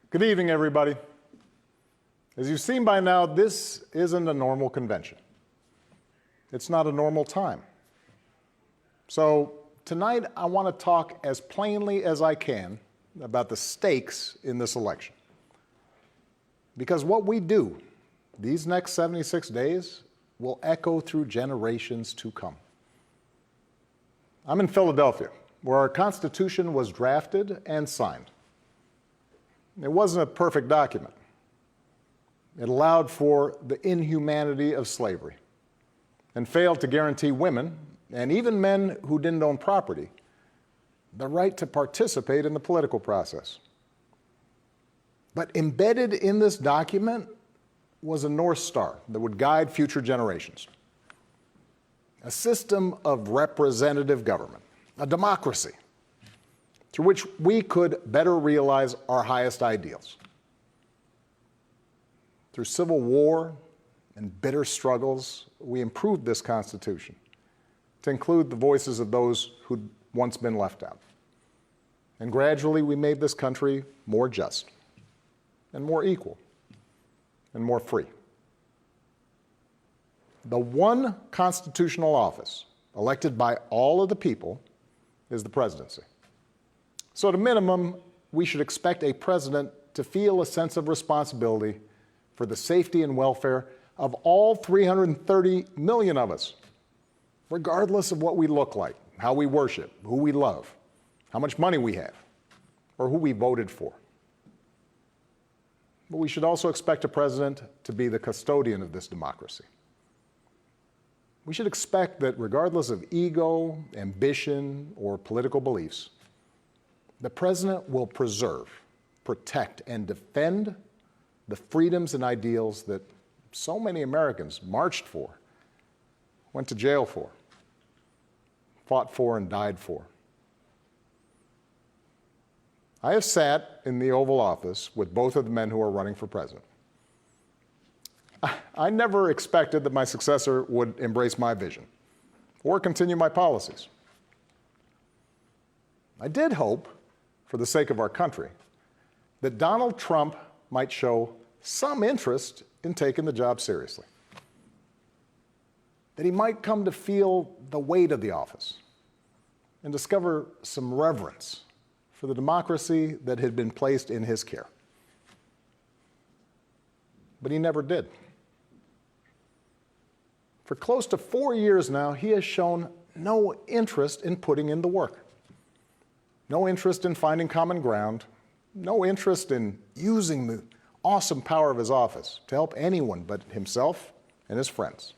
Good evening, everybody. As you've seen by now, this isn't a normal convention. It's not a normal time. So tonight, I want to talk as plainly as I can about the stakes in this election. Because what we do these next 76 days will echo through generations to come. I'm in Philadelphia, where our Constitution was drafted and signed. It wasn't a perfect document. It allowed for the inhumanity of slavery and failed to guarantee women, and even men who didn't own property, the right to participate in the political process. But embedded in this document was a North Star that would guide future generations. A system of representative government, a democracy, through which we could better realize our highest ideals. Through civil war and bitter struggles, we improved this Constitution to include the voices of those who'd once been left out. And gradually, we made this country more just and more equal and more free. The one constitutional office elected by all of the people is the presidency. So at a minimum, we should expect a president to feel a sense of responsibility for the safety and welfare of all 330 million of us, regardless of what we look like, how we worship, who we love, how much money we have, or who we voted for. But we should also expect a president to be the custodian of this democracy. We should expect that regardless of ego, ambition, or political beliefs, the president will preserve, protect, and defend the freedoms and ideals that so many Americans marched for, went to jail for, fought for, and died for. I have sat in the Oval Office with both of the men who are running for president. I never expected that my successor would embrace my vision or continue my policies. I did hope, for the sake of our country, that Donald Trump might show some interest in taking the job seriously. That he might come to feel the weight of the office and discover some reverence for the democracy that had been placed in his care. But he never did. For close to 4 years now, he has shown no interest in putting in the work, no interest in finding common ground, no interest in using the awesome power of his office to help anyone but himself and his friends.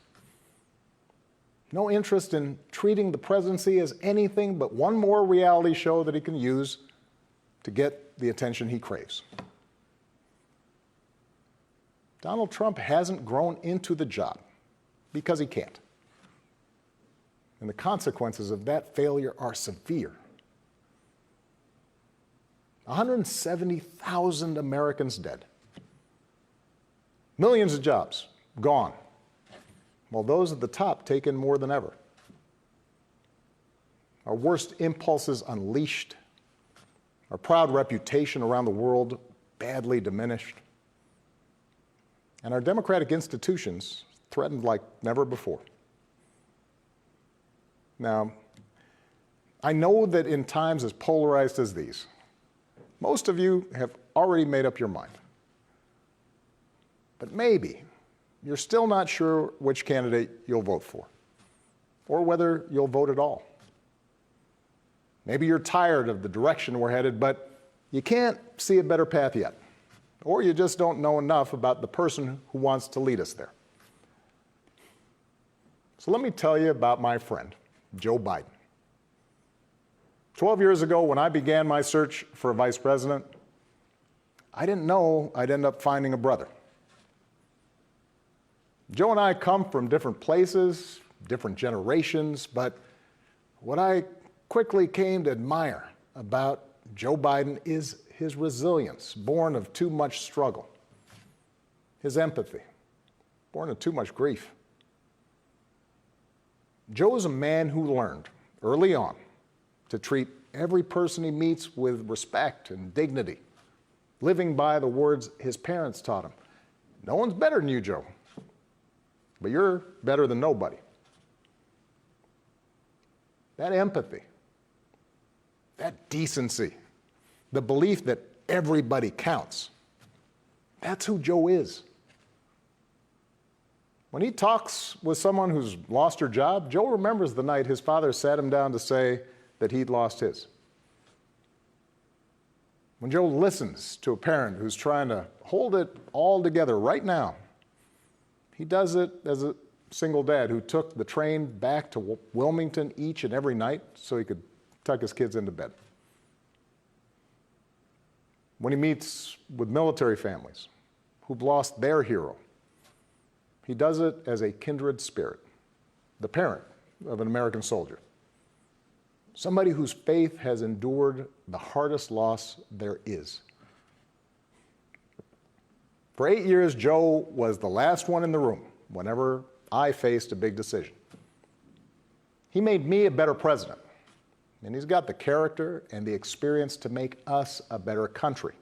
No interest in treating the presidency as anything but one more reality show that he can use to get the attention he craves. Donald Trump hasn't grown into the job because he can't. And the consequences of that failure are severe. 170,000 Americans dead. Millions of jobs gone, while those at the top taken more than ever. Our worst impulses unleashed, our proud reputation around the world badly diminished, and our democratic institutions threatened like never before. Now, I know that in times as polarized as these, most of you have already made up your mind. But maybe you're still not sure which candidate you'll vote for, or whether you'll vote at all. Maybe you're tired of the direction we're headed, but you can't see a better path yet, or you just don't know enough about the person who wants to lead us there. So let me tell you about my friend, Joe Biden. 12 years ago, when I began my search for a vice president, I didn't know I'd end up finding a brother. Joe and I come from different places, different generations, but what I quickly came to admire about Joe Biden is his resilience, born of too much struggle, his empathy, born of too much grief. Joe is a man who learned early on to treat every person he meets with respect and dignity, living by the words his parents taught him. No one's better than you, Joe, but you're better than nobody. That empathy, that decency, the belief that everybody counts, that's who Joe is. When he talks with someone who's lost her job, Joe remembers the night his father sat him down to say that he'd lost his. When Joe listens to a parent who's trying to hold it all together right now, he does it as a single dad who took the train back to Wilmington each and every night so he could tuck his kids into bed. When he meets with military families who've lost their hero, he does it as a kindred spirit, the parent of an American soldier, somebody whose faith has endured the hardest loss there is. For 8 years, Joe was the last one in the room whenever I faced a big decision. He made me a better president, and he's got the character and the experience to make us a better country.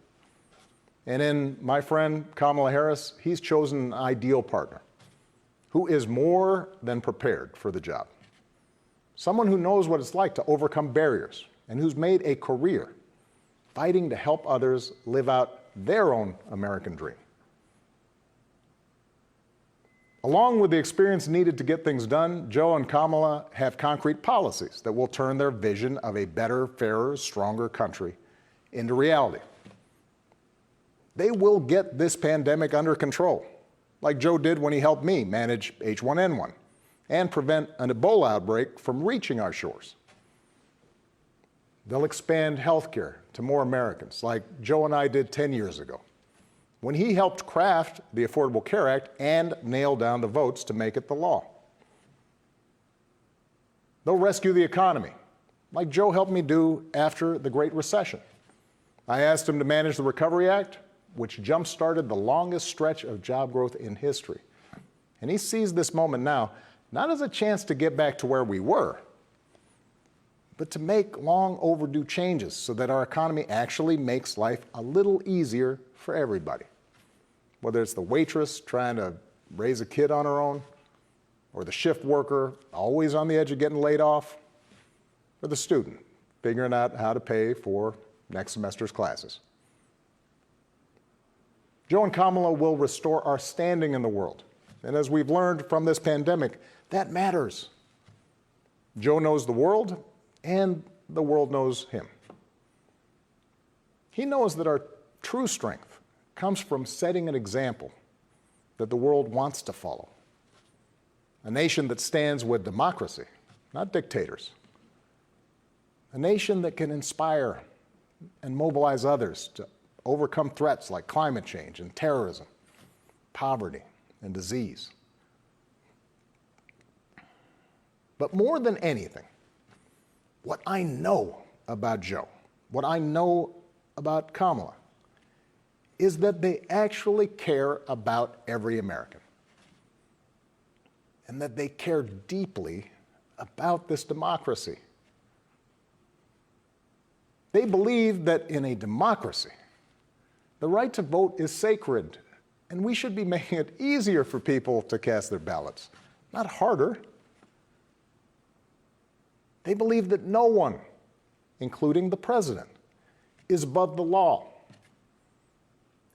And in my friend Kamala Harris, he's chosen an ideal partner who is more than prepared for the job. Someone who knows what it's like to overcome barriers and who's made a career fighting to help others live out their own American dream. Along with the experience needed to get things done, Joe and Kamala have concrete policies that will turn their vision of a better, fairer, stronger country into reality. They will get this pandemic under control, like Joe did when he helped me manage H1N1 and prevent an Ebola outbreak from reaching our shores. They'll expand healthcare to more Americans, like Joe and I did 10 years ago, when he helped craft the Affordable Care Act and nail down the votes to make it the law. They'll rescue the economy, like Joe helped me do after the Great Recession. I asked him to manage the Recovery Act, which jump-started the longest stretch of job growth in history. And he sees this moment now, not as a chance to get back to where we were, but to make long overdue changes so that our economy actually makes life a little easier for everybody. Whether it's the waitress trying to raise a kid on her own, or the shift worker always on the edge of getting laid off, or the student figuring out how to pay for next semester's classes. Joe and Kamala will restore our standing in the world. And as we've learned from this pandemic, that matters. Joe knows the world, and the world knows him. He knows that our true strength comes from setting an example that the world wants to follow. A nation that stands with democracy, not dictators. A nation that can inspire and mobilize others to overcome threats like climate change and terrorism, poverty and disease. But more than anything, what I know about Joe, what I know about Kamala, is that they actually care about every American, and that they care deeply about this democracy. They believe that in a democracy, the right to vote is sacred, and we should be making it easier for people to cast their ballots, not harder. They believe that no one, including the president, is above the law,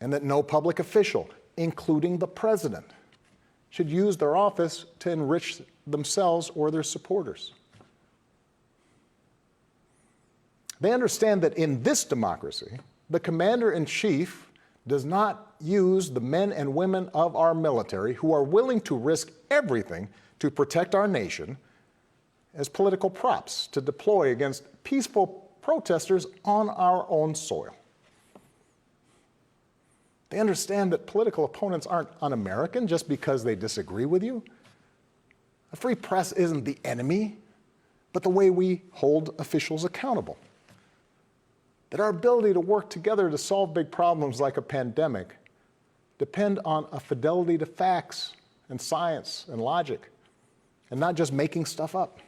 and that no public official, including the president, should use their office to enrich themselves or their supporters. They understand that in this democracy, the commander-in-chief does not use the men and women of our military who are willing to risk everything to protect our nation as political props to deploy against peaceful protesters on our own soil. They understand that political opponents aren't un-American just because they disagree with you. A free press isn't the enemy, but the way we hold officials accountable. That our ability to work together to solve big problems like a pandemic depend on a fidelity to facts and science and logic, and not just making stuff up.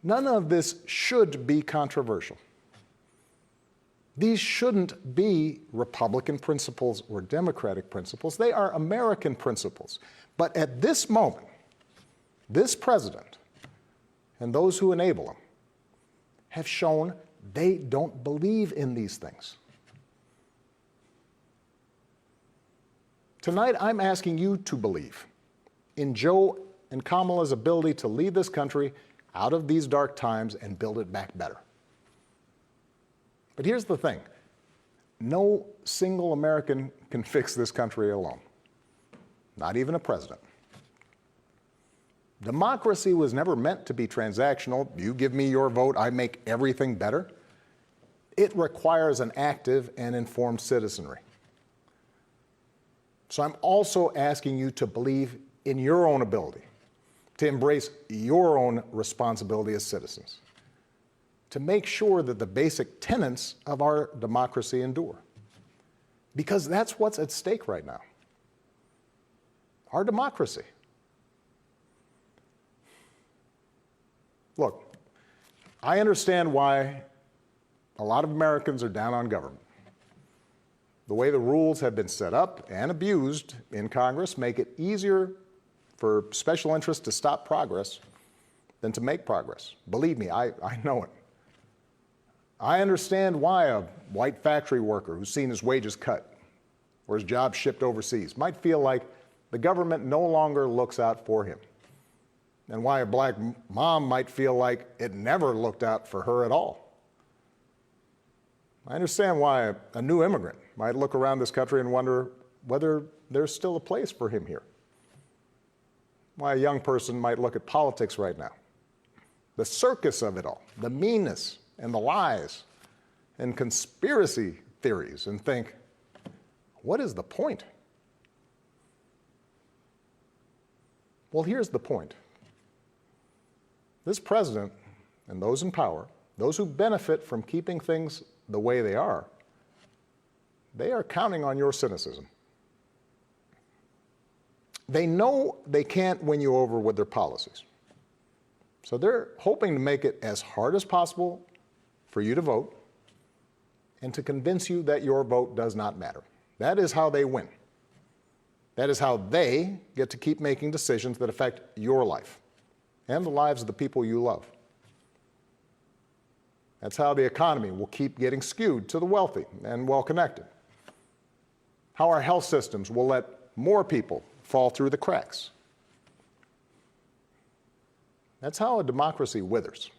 None of this should be controversial. These shouldn't be Republican principles or Democratic principles. They are American principles. But at this moment, this president and those who enable him have shown they don't believe in these things. Tonight, I'm asking you to believe in Joe and Kamala's ability to lead this country out of these dark times and build it back better. But here's the thing. No single American can fix this country alone, not even a president. Democracy was never meant to be transactional. You give me your vote, I make everything better. It requires an active and informed citizenry. So I'm also asking you to believe in your own ability, to embrace your own responsibility as citizens, to make sure that the basic tenets of our democracy endure. Because that's what's at stake right now. Our democracy. Look, I understand why a lot of Americans are down on government. The way the rules have been set up and abused in Congress make it easier for special interests to stop progress than to make progress. Believe me, I know it. I understand why a white factory worker who's seen his wages cut or his job shipped overseas might feel like the government no longer looks out for him, and why a black mom might feel like it never looked out for her at all. I understand why a new immigrant might look around this country and wonder whether there's still a place for him here. Why a young person might look at politics right now, the circus of it all, the meanness and the lies and conspiracy theories, and think, what is the point? Well, here's the point. This president and those in power, those who benefit from keeping things the way they are counting on your cynicism. They know they can't win you over with their policies. So they're hoping to make it as hard as possible for you to vote and to convince you that your vote does not matter. That is how they win. That is how they get to keep making decisions that affect your life and the lives of the people you love. That's how the economy will keep getting skewed to the wealthy and well-connected. How our health systems will let more people fall through the cracks. That's how a democracy withers,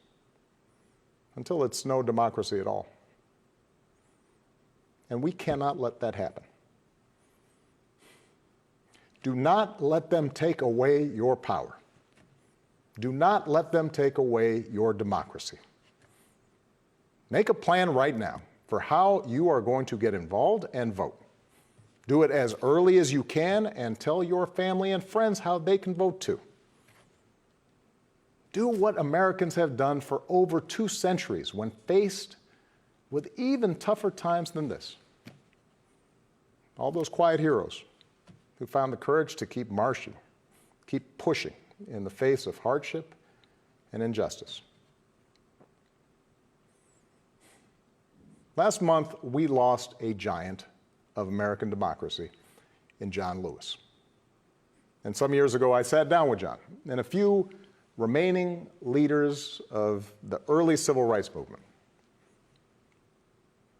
until it's no democracy at all. And we cannot let that happen. Do not let them take away your power. Do not let them take away your democracy. Make a plan right now for how you are going to get involved and vote. Do it as early as you can and tell your family and friends how they can vote too. Do what Americans have done for over 2 centuries when faced with even tougher times than this. All those quiet heroes who found the courage to keep marching, keep pushing in the face of hardship and injustice. Last month, we lost a giant of American democracy in John Lewis. And some years ago, I sat down with John and a few remaining leaders of the early civil rights movement.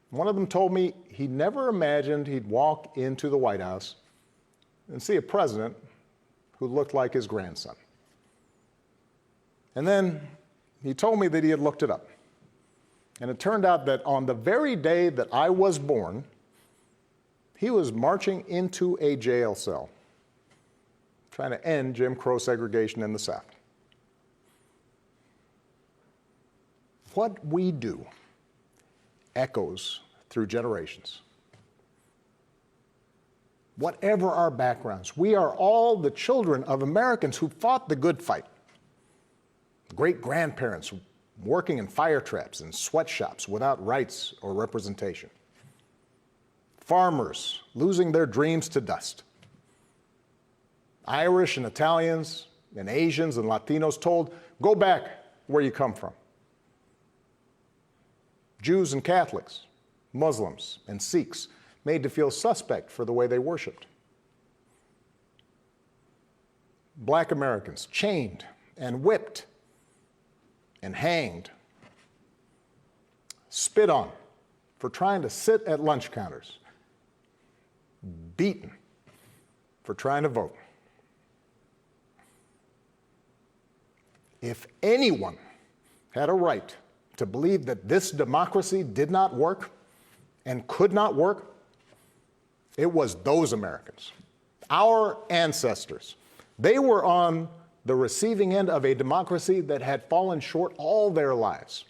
One of them told me he never imagined he'd walk into the White House and see a president who looked like his grandson. And then he told me that he had looked it up. And it turned out that on the very day that I was born, he was marching into a jail cell, trying to end Jim Crow segregation in the South. What we do echoes through generations. Whatever our backgrounds, we are all the children of Americans who fought the good fight. Great-grandparents working in fire traps and sweatshops without rights or representation. Farmers losing their dreams to dust. Irish and Italians and Asians and Latinos told, go back where you come from. Jews and Catholics Muslims, and Sikhs made to feel suspect for the way they worshiped. Black Americans chained and whipped and hanged, spit on for trying to sit at lunch counters, beaten for trying to vote. If anyone had a right to believe that this democracy did not work and could not work, it was those Americans, our ancestors. They were on the receiving end of a democracy that had fallen short all their lives.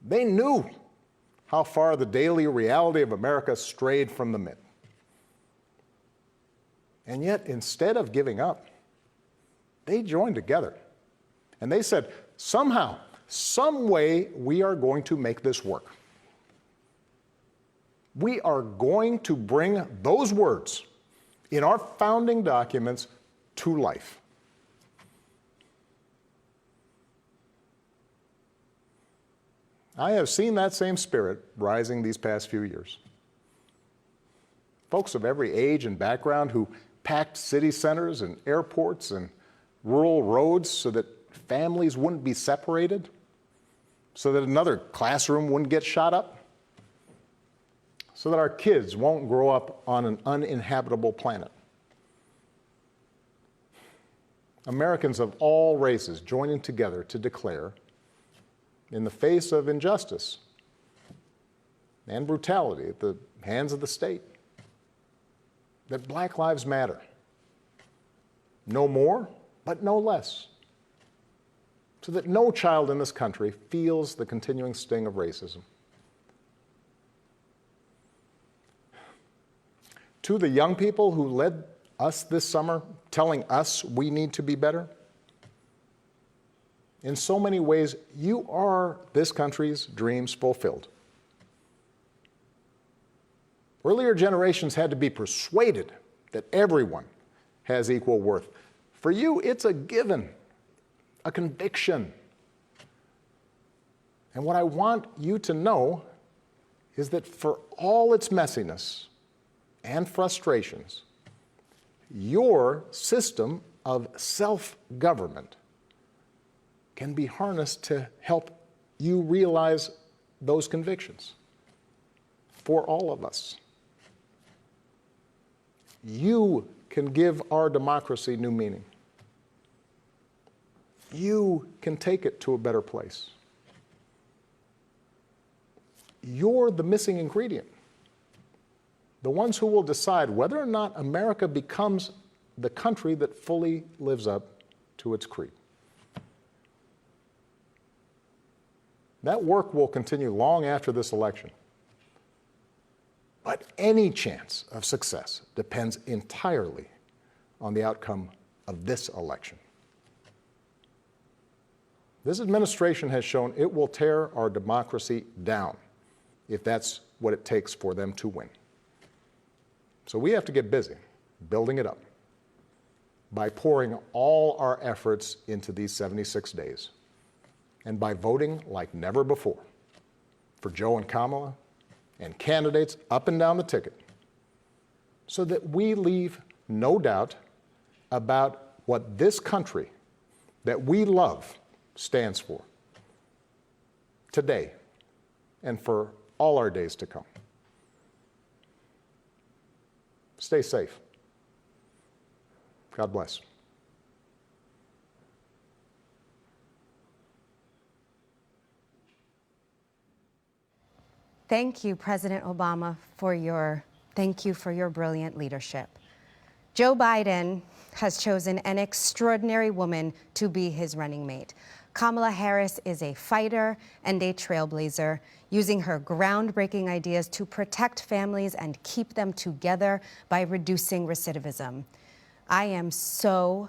They knew how far the daily reality of America strayed from the myth. And yet, instead of giving up, they joined together. And they said, somehow, some way, we are going to make this work. We are going to bring those words in our founding documents to life. I have seen that same spirit rising these past few years. Folks of every age and background who packed city centers and airports and rural roads so that families wouldn't be separated, so that another classroom wouldn't get shot up, so that our kids won't grow up on an uninhabitable planet. Americans of all races joining together to declare, in the face of injustice and brutality at the hands of the state, that Black lives matter. No more, but no less. So that no child in this country feels the continuing sting of racism. To the young people who led us this summer, telling us we need to be better, in so many ways, you are this country's dreams fulfilled. Earlier generations had to be persuaded that everyone has equal worth. For you, it's a given, a conviction. And what I want you to know is that for all its messiness and frustrations, your system of self-government can be harnessed to help you realize those convictions for all of us. You can give our democracy new meaning. You can take it to a better place. You're the missing ingredient. The ones who will decide whether or not America becomes the country that fully lives up to its creed. That work will continue long after this election. But any chance of success depends entirely on the outcome of this election. This administration has shown it will tear our democracy down if that's what it takes for them to win. So we have to get busy building it up by pouring all our efforts into these 76 days and by voting like never before for Joe and Kamala and candidates up and down the ticket so that we leave no doubt about what this country that we love stands for today and for all our days to come. Stay safe. God bless. Thank you, President Obama, thank you for your brilliant leadership. Joe Biden has chosen an extraordinary woman to be his running mate. Kamala Harris is a fighter and a trailblazer, using her groundbreaking ideas to protect families and keep them together by reducing recidivism. I am so